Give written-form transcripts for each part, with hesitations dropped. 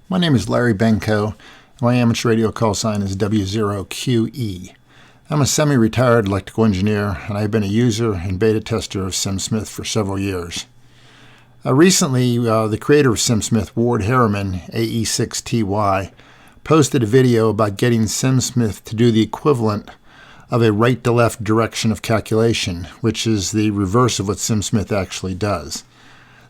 My name is Larry Benko. My amateur radio call sign is W0QE. I'm a semi-retired electrical engineer, and I've been a user and beta tester of SimSmith for several years. Recently, the creator of SimSmith, Ward Harriman, AE6TY, posted a video about getting SimSmith to do the equivalent of a right-to-left direction of calculation, which is the reverse of what SimSmith actually does.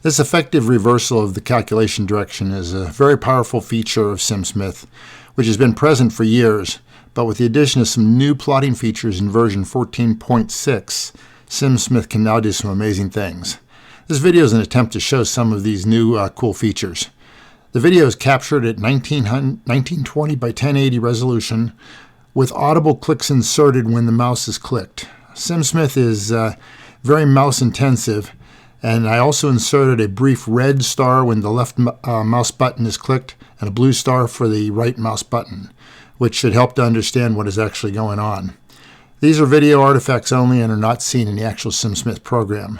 This effective reversal of the calculation direction is a very powerful feature of SimSmith, which has been present for years, but with the addition of some new plotting features in version 14.6, SimSmith can now do some amazing things. This video is an attempt to show some of these new cool features. The video is captured at 1920 by 1080 resolution with audible clicks inserted when the mouse is clicked. SimSmith is very mouse intensive, and I also inserted a brief red star when the left mouse button is clicked and a blue star for the right mouse button, which should help to understand what is actually going on. These are video artifacts only and are not seen in the actual SimSmith program.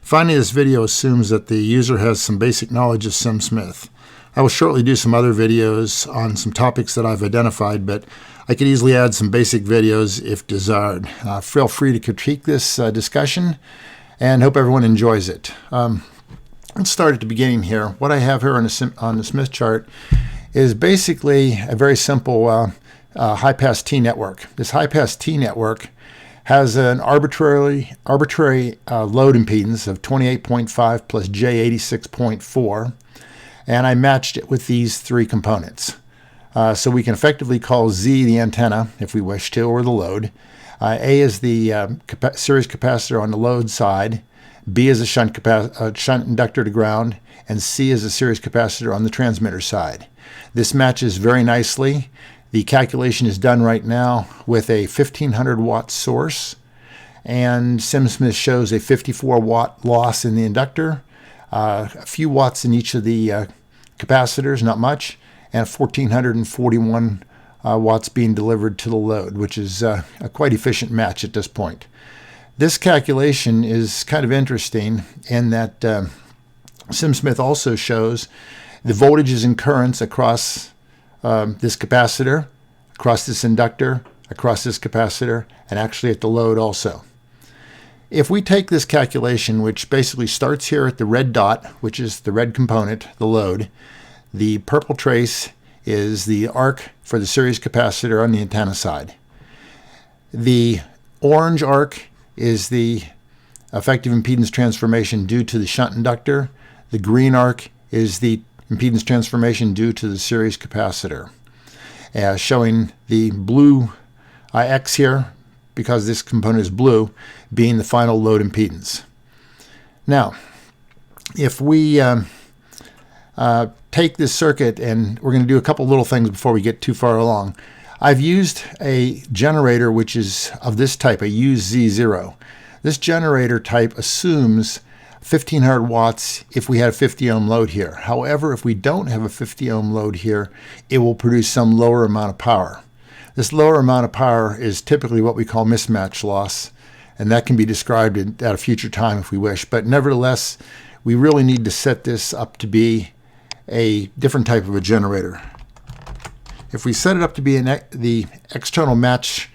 Finally, this video assumes that the user has some basic knowledge of SimSmith. I will shortly do some other videos on some topics that I've identified, but I could easily add some basic videos if desired. Feel free to critique this discussion, and hope everyone enjoys it. Let's start at the beginning here. What I have here on the Smith chart is basically a very simple high-pass T network. This high-pass T network has an arbitrary load impedance of 28.5 plus J86.4, and I matched it with these three components. So we can effectively call Z the antenna, if we wish to, or the load. A is the series capacitor on the load side, B is a shunt inductor to ground, and C is a series capacitor on the transmitter side. This matches very nicely. The calculation is done right now with a 1500 watt source, and SimSmith shows a 54 watt loss in the inductor, a few watts in each of the capacitors, not much, and 1441 watts being delivered to the load, which is a quite efficient match at this point. This calculation is kind of interesting in that SimSmith also shows the voltages and currents across this capacitor, across this inductor, across this capacitor, and actually at the load also. If we take this calculation, which basically starts here at the red dot, which is the red component, the load, the purple trace is the arc for the series capacitor on the antenna side. The orange arc is the effective impedance transformation due to the shunt inductor. The green arc is the impedance transformation due to the series capacitor. Showing the blue X here, because this component is blue, being the final load impedance. Now, if we take this circuit, and we're going to do a couple little things before we get too far along. I've used a generator which is of this type, a UZ0. This generator type assumes 1500 watts if we had a 50 ohm load here. However, if we don't have a 50 ohm load here, it will produce some lower amount of power. This lower amount of power is typically what we call mismatch loss, and that can be described at a future time if we wish. But nevertheless, we really need to set this up to be a different type of a generator. If we set it up to be the external match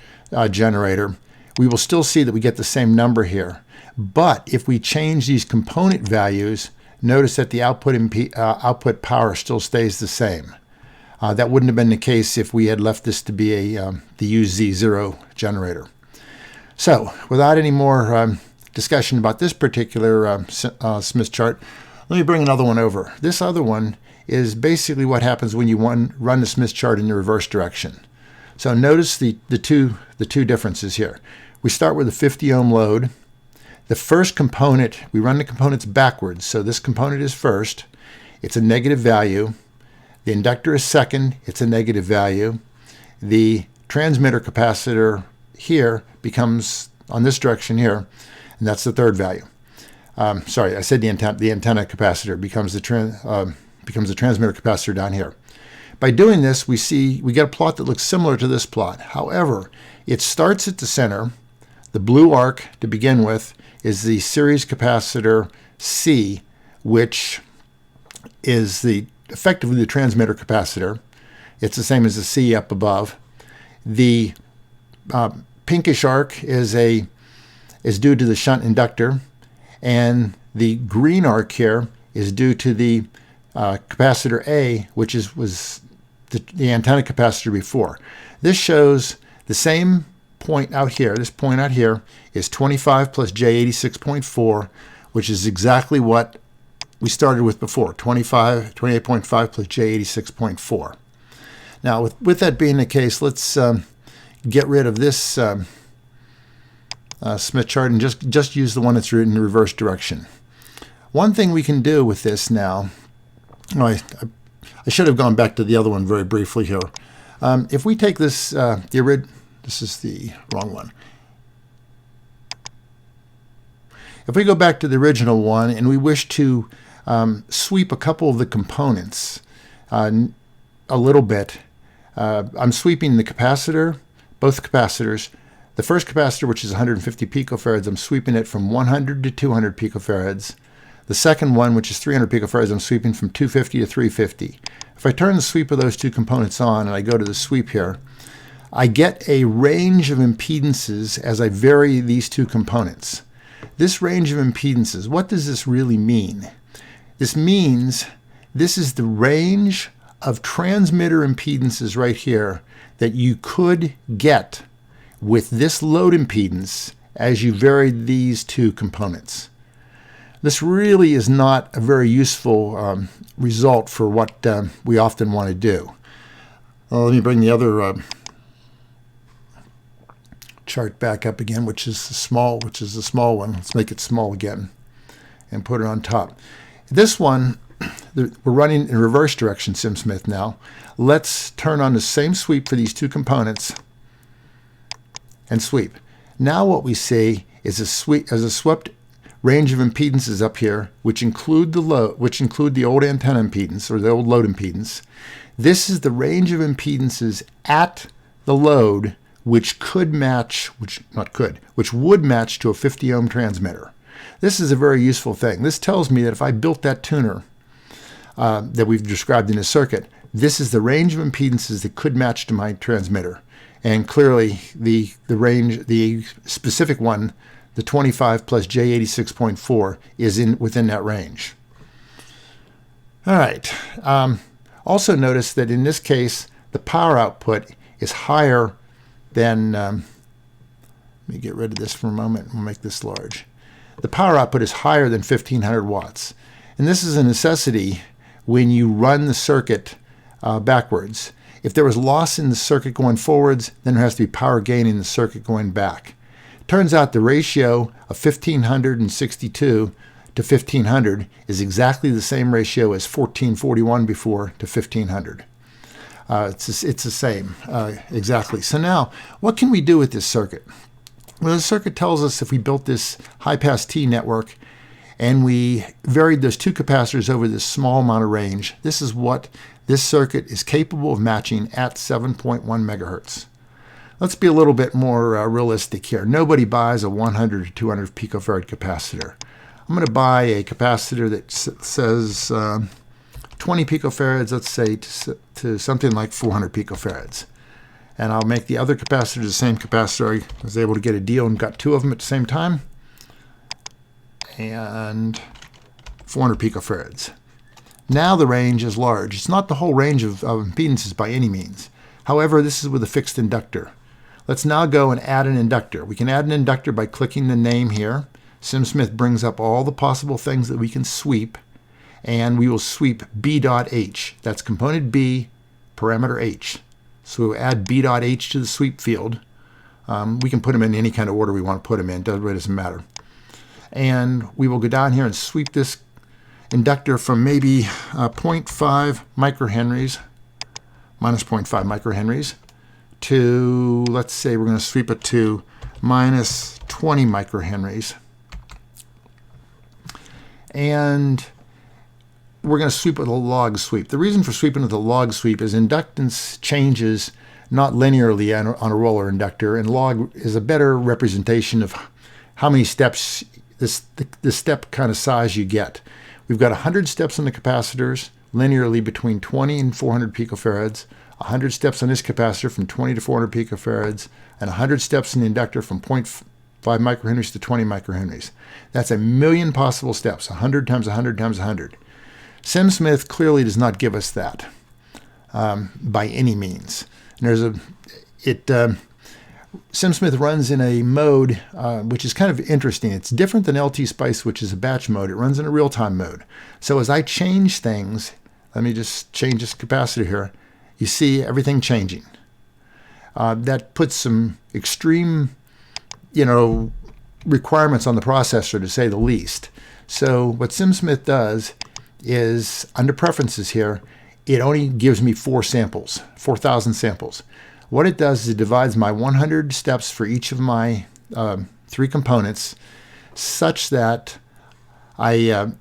generator, we will still see that we get the same number here. But if we change these component values, notice that the output power still stays the same. That wouldn't have been the case if we had left this to be the UZ0 generator. So, without any more discussion about this particular Smith chart, let me bring another one over. This other one is basically what happens when you run the Smith chart in the reverse direction. So notice the two differences here. We start with a 50 ohm load. The first component, we run the components backwards. So this component is first. It's a negative value. The inductor is second. It's a negative value. The transmitter capacitor here becomes on this direction here, and that's the third value. Sorry, I said the antenna capacitor becomes the transmitter capacitor down here. By doing this, we get a plot that looks similar to this plot. However, it starts at the center. The blue arc to begin with is the series capacitor C, which is the effectively the transmitter capacitor. It's the same as the C up above. The pinkish arc is due to the shunt inductor, and the green arc here is due to the capacitor A, which was the antenna capacitor before. This shows the same point out here. This point out here is 25 plus J86.4, which is exactly what we started with before, 28.5 plus J86.4. Now, with that being the case, let's get rid of this Smith chart and just use the one that's in the reverse direction. One thing we can do with this now, I should have gone back to the other one very briefly here. If we take this, this is the wrong one. If we go back to the original one and we wish to sweep a couple of the components a little bit, I'm sweeping the capacitor, both capacitors. The first capacitor, which is 150 picofarads, I'm sweeping it from 100 to 200 picofarads. The second one, which is 300 picofarads, I'm sweeping from 250 to 350. If I turn the sweep of those two components on and I go to the sweep here, I get a range of impedances as I vary these two components. This range of impedances, what does this really mean? This means this is the range of transmitter impedances right here that you could get with this load impedance as you varied these two components. This really is not a very useful result for what we often want to do. Well, let me bring the other chart back up again, which is the small one. Let's make it small again and put it on top. This one, we're running in reverse direction SimSmith now. Let's turn on the same sweep for these two components and sweep. Now what we see is a swept range of impedances up here, which include the old antenna impedance or the old load impedance. This is the range of impedances at the load which would match to a 50 ohm transmitter. This is a very useful thing. This tells me that if I built that tuner that we've described in this circuit, this is the range of impedances that could match to my transmitter. And clearly the specific one, the 25 plus J86.4, is within that range. All right. Also notice that in this case, the power output is higher than, let me get rid of this for a moment. We'll make this large. The power output is higher than 1500 watts. And this is a necessity when you run the circuit backwards. If there was loss in the circuit going forwards, then there has to be power gain in the circuit going back. Turns out the ratio of 1562 to 1500 is exactly the same ratio as 1441 before to 1500. It's the same, exactly. So now, what can we do with this circuit? Well, the circuit tells us if we built this high-pass T network and we varied those two capacitors over this small amount of range, this is what this circuit is capable of matching at 7.1 megahertz. Let's be a little bit more realistic here. Nobody buys a 100 to 200 picofarad capacitor. I'm going to buy a capacitor that says 20 picofarads, let's say, to something like 400 picofarads. And I'll make the other capacitor the same capacitor. I was able to get a deal and got two of them at the same time. And 400 picofarads. Now the range is large. It's not the whole range of impedances by any means. However, this is with a fixed inductor. Let's now go and add an inductor. We can add an inductor by clicking the name here. SimSmith brings up all the possible things that we can sweep, and we will sweep B.H. That's component B, parameter H. So we'll add B.H to the sweep field. We can put them in any kind of order we want to put them in. It doesn't matter. And we will go down here and sweep this inductor from maybe 0.5 microhenries, minus 0.5 microhenries, to, let's say we're going to sweep it to minus 20 microhenries. And we're going to sweep with a log sweep. The reason for sweeping with a log sweep is inductance changes not linearly on a roller inductor, and log is a better representation of how many steps, the step kind of size you get. We've got 100 steps on the capacitors, linearly between 20 and 400 picofarads, 100 steps on this capacitor from 20 to 400 picofarads, and 100 steps in the inductor from 0.5 microhenries to 20 microhenries. That's 1,000,000 possible steps, 100 times 100 times 100. SimSmith clearly does not give us that by any means. And SimSmith runs in a mode which is kind of interesting. It's different than LT Spice, which is a batch mode. It runs in a real-time mode. So as I change things, let me just change this capacitor here, you see everything changing. That puts some extreme, requirements on the processor, to say the least. So what SimSmith does is, under preferences here, it only gives me 4,000 samples. What it does is it divides my 100 steps for each of my 3 components such that the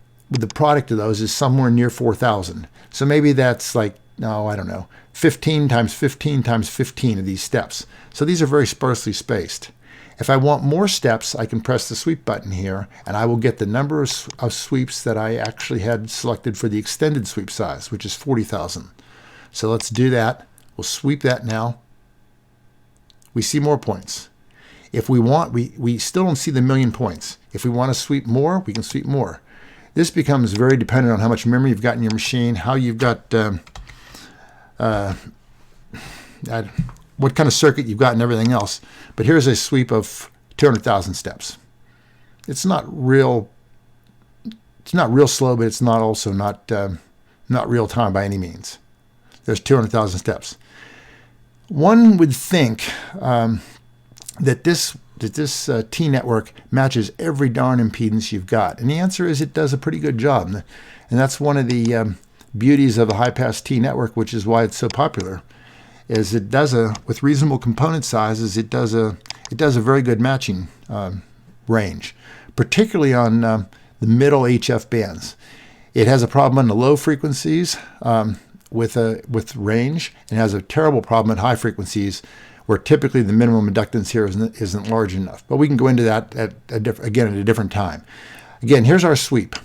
product of those is somewhere near 4,000. So maybe that's like, I don't know, 15 times 15 times 15 of these steps. So these are very sparsely spaced. If I want more steps, I can press the sweep button here, and I will get the number of sweeps that I actually had selected for the extended sweep size, which is 40,000. So let's do that. We'll sweep that now. We see more points. If we want, we still don't see the 1,000,000 points. If we want to sweep more, we can sweep more. This becomes very dependent on how much memory you've got in your machine, how you've got, what kind of circuit you've got and everything else. But here's a sweep of 200,000 steps. It's not real slow, but it's not also not real time by any means. There's 200,000 steps. One would think that this T network matches every darn impedance you've got. And the answer is it does a pretty good job. And that's one of the beauties of a high-pass T network, which is why it's so popular, is it does with reasonable component sizes, it does a very good matching range, particularly on the middle HF bands. It has a problem on the low frequencies with range, and has a terrible problem at high frequencies, where typically the minimum inductance here isn't large enough. But we can go into that at a different time. Again, here's our sweep.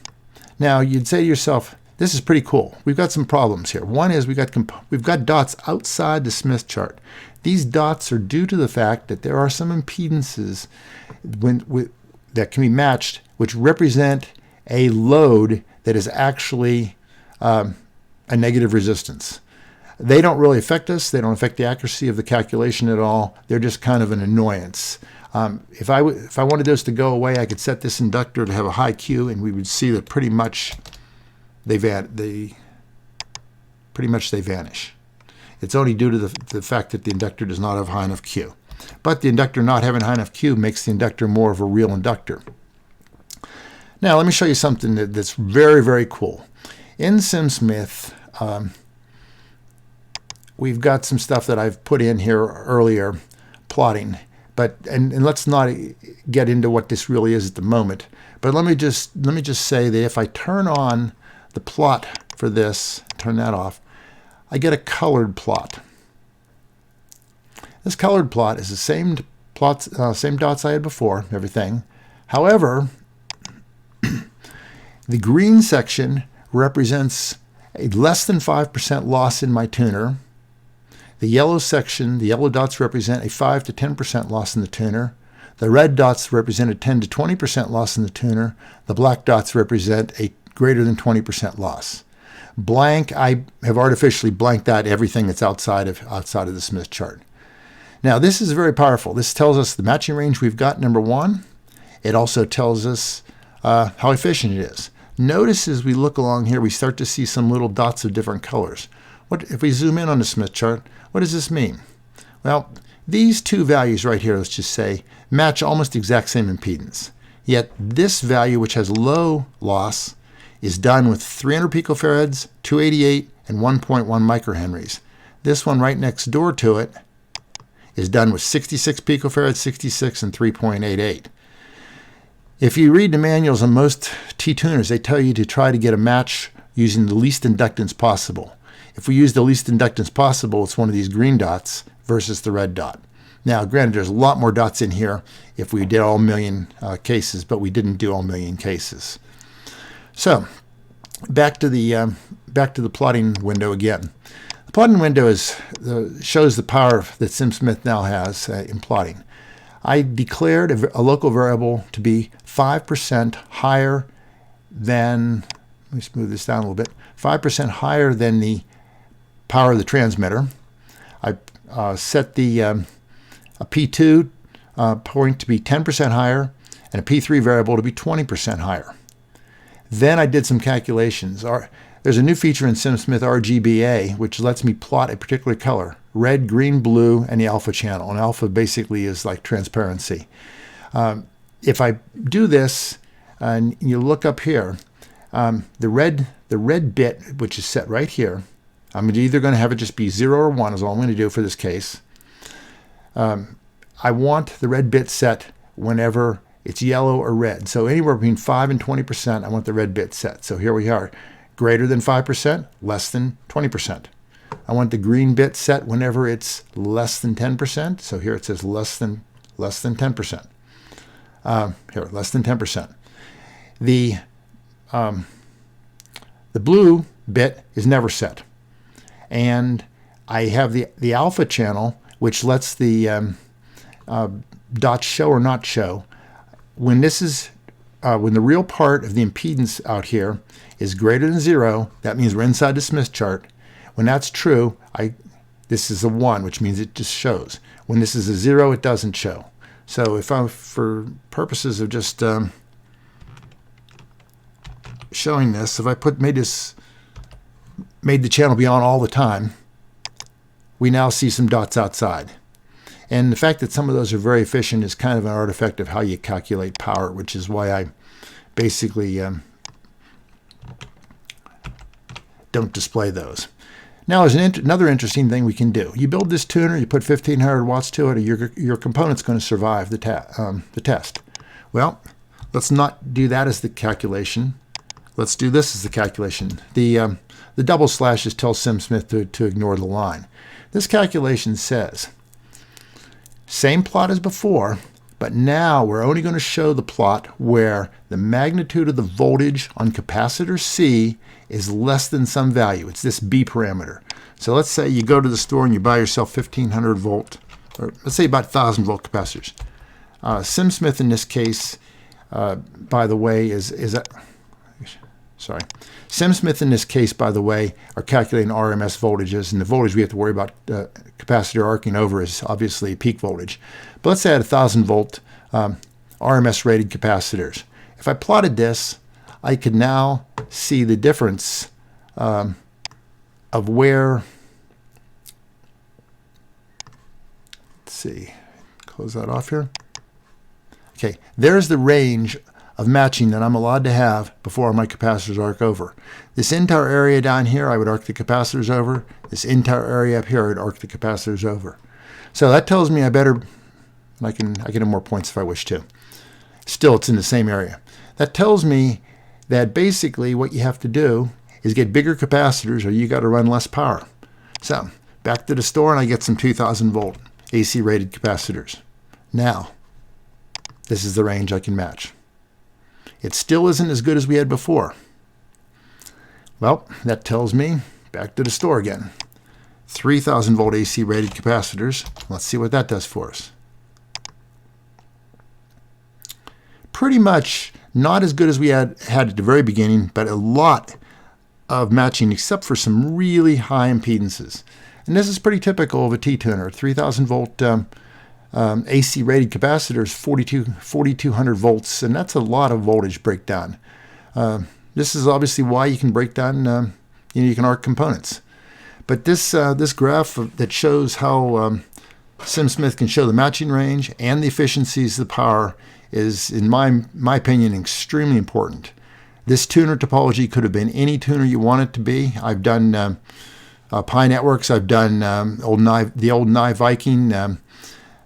Now you'd say to yourself, this is pretty cool. We've got some problems here. One is we've got dots outside the Smith chart. These dots are due to the fact that there are some impedances that can be matched, which represent a load that is actually a negative resistance. They don't really affect us. They don't affect the accuracy of the calculation at all. They're just kind of an annoyance. If I wanted those to go away, I could set this inductor to have a high Q, and we would see that pretty much they vanish. It's only due to the fact that the inductor does not have high enough Q. But the inductor not having high enough Q makes the inductor more of a real inductor. Now let me show you something that's very, very cool. In SimSmith, we've got some stuff that I've put in here earlier, plotting. And let's not get into what this really is at the moment. But let me just say that if I turn on the plot for this, turn that off, I get a colored plot. This colored plot is the same dots I had before, everything. However, the green section represents a less than 5% loss in my tuner. The yellow section, the yellow dots represent a 5 to 10% loss in the tuner. The red dots represent a 10 to 20% loss in the tuner. The black dots represent a greater than 20% loss. Blank, I have artificially blanked out everything that's outside of the Smith chart. Now this is very powerful. This tells us the matching range we've got, number one. It also tells us how efficient it is. Notice as we look along here, we start to see some little dots of different colors. If we zoom in on the Smith chart, what does this mean? Well, these two values right here, let's just say, match almost exact same impedance. Yet this value, which has low loss, is done with 300 picofarads, 288, and 1.1 microhenries. This one right next door to it is done with 66 picofarads, 66, and 3.88. If you read the manuals on most T-tuners, they tell you to try to get a match using the least inductance possible. If we use the least inductance possible, it's one of these green dots versus the red dot. Now, granted, there's a lot more dots in here if we did all 1,000,000 cases, but we didn't do all 1,000,000 cases. So back to the plotting window again. The plotting window shows the power that SimSmith now has in plotting. I declared a local variable to be 5% higher than, let me smooth this down a little bit, 5% higher than the power of the transmitter. I set the a P2 point to be 10% higher and a P3 variable to be 20% higher. Then I did some calculations. There's a new feature in SimSmith RGBA which lets me plot a particular color: red, green, blue, and the alpha channel. And alpha basically is like transparency. If I do this and you look up here, the red bit, which is set right here, I'm either going to have it just be 0 or 1 is all I'm going to do for this case. I want the red bit set whenever it's yellow or red. So anywhere between 5 and 20%, I want the red bit set. So here we are. Greater than 5%, less than 20%. I want the green bit set whenever it's less than 10%. So here it says less than 10%. Here, less than 10%. The blue bit is never set. And I have the alpha channel, which lets the dots show or not show. When this is when the real part of the impedance out here is greater than 0, that means we're inside the Smith chart. When that's true, this is a 1, which means it just shows. When this is a 0, it doesn't show. So if for purposes of just showing this, if I made the channel be on all the time, we now see some dots outside. And the fact that some of those are very efficient is kind of an artifact of how you calculate power, which is why I basically don't display those. Now, there's another interesting thing we can do. You build this tuner, you put 1500 watts to it, or your component's going to survive the test. Well, let's not do that as the calculation. Let's do this as the calculation. The double slashes tell SimSmith to ignore the line. This calculation says, same plot as before, but now we're only going to show the plot where the magnitude of the voltage on capacitor C is less than some value. It's this B parameter. So let's say you go to the store and you buy yourself 1500 volt, or let's say about 1000 volt capacitors. SimSmith in this case, by the way, SimSmith in this case, by the way, are calculating RMS voltages, and the voltage we have to worry about capacitor arcing over is obviously peak voltage. But let's say I had 1000 volt RMS rated capacitors. If I plotted this, I could now see the difference of where, let's see, close that off here. Okay, there's the range of matching that I'm allowed to have before my capacitors arc over. This entire area down here, I would arc the capacitors over. This entire area up here, I would arc the capacitors over. So that tells me I can have more points if I wish to. Still, it's in the same area. That tells me that basically what you have to do is get bigger capacitors, or you got to run less power. So back to the store, and I get some 2000 volt AC rated capacitors. Now, this is the range I can match. It still isn't as good as we had before. Well, that tells me, back to the store again, 3000 volt AC rated capacitors. Let's see what that does for us. Pretty much not as good as we had at the very beginning, but a lot of matching, except for some really high impedances. And this is pretty typical of a T-tuner. 3000 volt AC rated capacitors, 4200 volts, and that's a lot of voltage breakdown. This is obviously why you can break down, you can arc components. But this graph that shows how SimSmith can show the matching range and the efficiencies of the power is, in my opinion, extremely important. This tuner topology could have been any tuner you want it to be. I've done Pi networks. I've done the old Nye Viking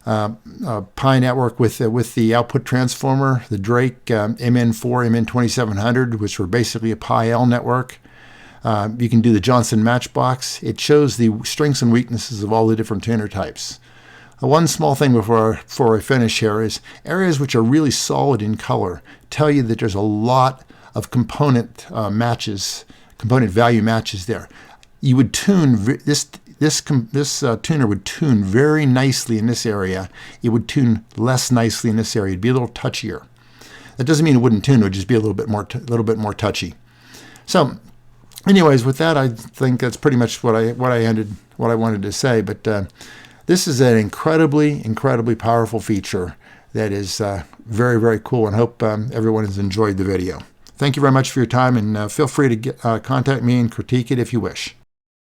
Pi network with the output transformer, the Drake MN4, MN2700, which were basically a Pi L network. You can do the Johnson Matchbox. It shows the strengths and weaknesses of all the different tuner types. One small thing before I finish here is areas which are really solid in color tell you that there's a lot of component component value matches there. You would tune this tuner would tune very nicely in this area. It would tune less nicely in this area. It'd be a little touchier. That doesn't mean it wouldn't tune. It would just be a little bit more touchy. So, anyways, with that, I think that's pretty much what I wanted to say. But this is an incredibly powerful feature that is very, very cool, and hope everyone has enjoyed the video. Thank you very much for your time, and feel free to contact me and critique it if you wish.